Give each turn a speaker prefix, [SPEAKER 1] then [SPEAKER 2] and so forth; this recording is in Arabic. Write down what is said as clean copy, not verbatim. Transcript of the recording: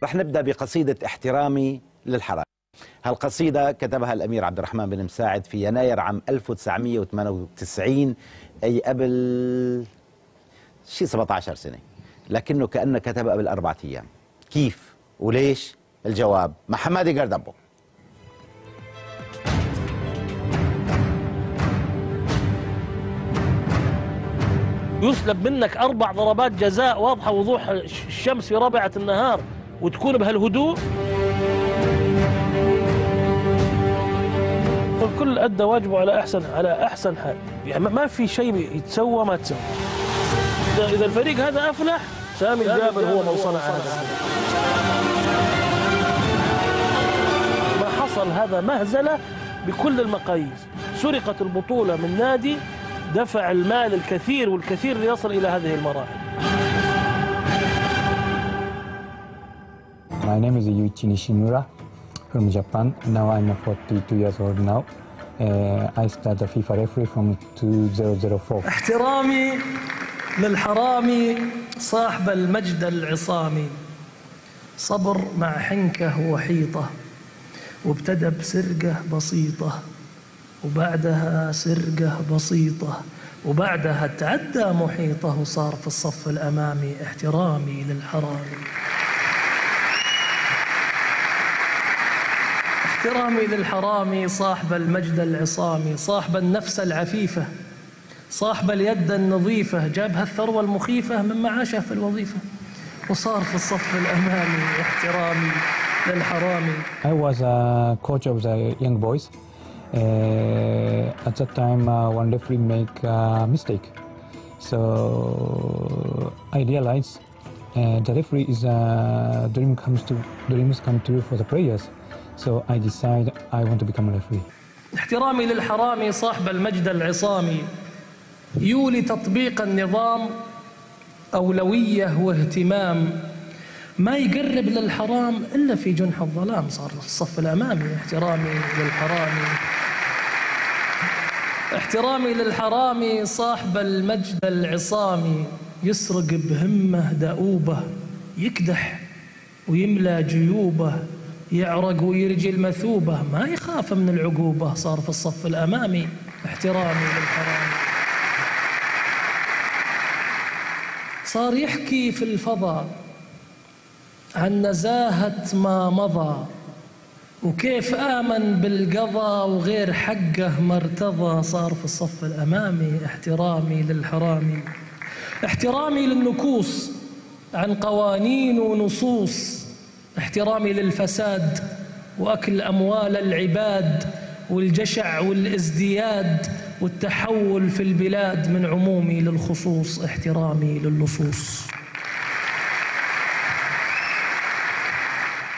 [SPEAKER 1] رح نبدأ بقصيدة احترامي للحرام. هالقصيدة كتبها الأمير عبد الرحمن بن مساعد في يناير عام 1998، أي قبل شي 17 سنة، لكنه كأنه كتبها قبل 4 أيام. كيف وليش؟ الجواب مع حمادي قردبو.
[SPEAKER 2] يسلب منك 4 ضربات جزاء واضحة وضوح الشمس في رابعة النهار وتكون بهالهدوء. الكل أدى واجبه على أحسن حال، يعني ما في شيء يتسوى ما تسوى. إذا الفريق هذا أفلح، سامي الجابر هو من صنع هذا. ما حصل هذا مهزلة بكل المقاييس. سرقت البطولة من نادي دفع المال الكثير والكثير ليصل إلى هذه المراحل.
[SPEAKER 3] My name is Yuichi Nishimura from Japan. Now I'm 42 years old now. I started FIFA referee from 2004.
[SPEAKER 4] احترامي للحرامي صاحب المجد العصامي، صبر مع حنكة وحيطة، وابتدى بسرقة بسيطة وبعدها سرقة بسيطة وبعدها تعدى محيطه وصار في الصف الأمامي. احترامي للحرامي. احترامي للحرامي صاحب المجد العصامي، صاحب النفس العفيفة، صاحب اليد النظيفة، جابها الثروة المخيفة من معاشه في الوظيفة وصار في الصف الأمامي. احترامي للحرامي.
[SPEAKER 3] I was a coach of the young boys. At that time, one referee make a mistake. So I realized the referee is dreams come true for the players. So I decide I want to become a referee.
[SPEAKER 4] احترامي للحرامي صاحب المجد العصامي، يولي تطبيق النظام أولوية واهتمام، ما يقرب للحرام إلا في جنح الظلام. صار في الصف الأمامي. احترامي للحرامي. احترامي للحرامي صاحب المجد العصامي، يسرق بهمة دؤوبة، يكدح ويملى جيوبه، يعرق ويرجي المثوبة، ما يخاف من العقوبة. صار في الصف الأمامي. احترامي للحرامي. صار يحكي في الفضاء عن نزاهة ما مضى، وكيف آمن بالقضاء وغير حقه ما ارتضى. صار في الصف الأمامي. احترامي للحرامي. احترامي للنكوص عن قوانين ونصوص، احترامي للفساد وأكل أموال العباد والجشع والازدياد والتحول في البلاد من عمومي للخصوص. احترامي للصوص.